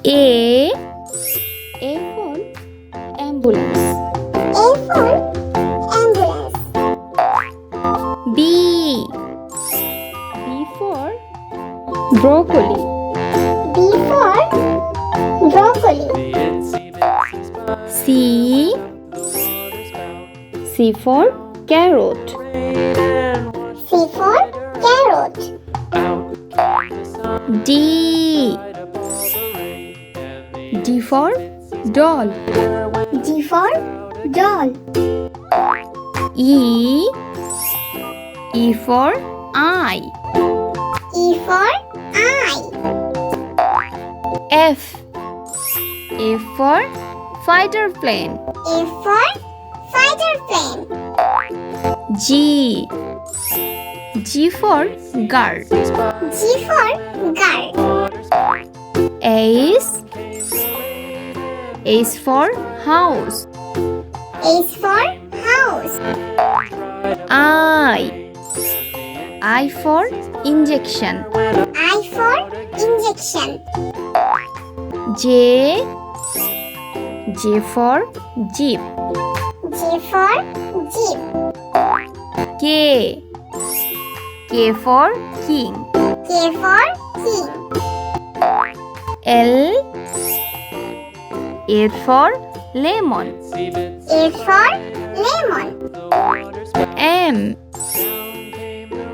A for ambulance. A for ambulance. B for broccoli. B for broccoli. C for carrot. C for carrot. D for doll. D for doll. E for eye. E for eye. F for fighter plane. F for fighter plane. G for guard. G for guard. H for house. H for house. I for injection. I for injection. J for jeep. J for jeep. K for king. K for king. L for lemon. L for lemon.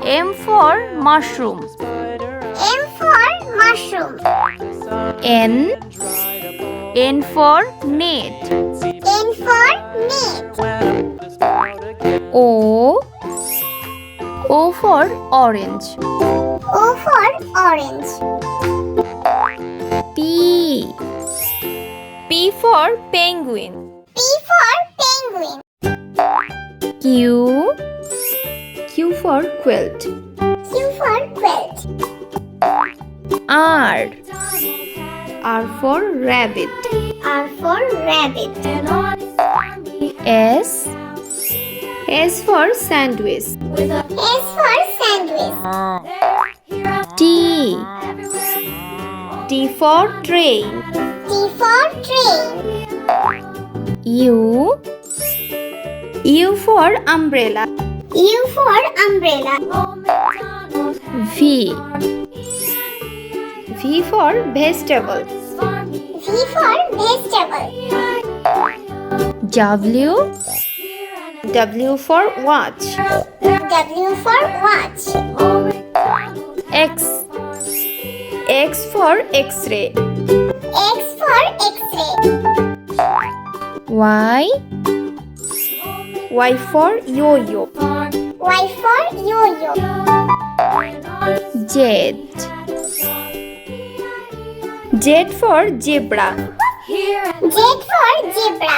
M for mushroom. M for mushroom. N for net. N for net. O for orange. O for orange. P for penguin. P for penguin. Q for quilt. Q for quilt. R for rabbit. R for rabbit. S for sandwich. S for sandwich. T for train. T for train. U for umbrella. U for umbrella. V for vegetable. V for vegetable. W for watch. W for watch. X for x-ray. X for x-ray. Y for yo-yo. Y for yo-yo. Z for zebra. Z for zebra.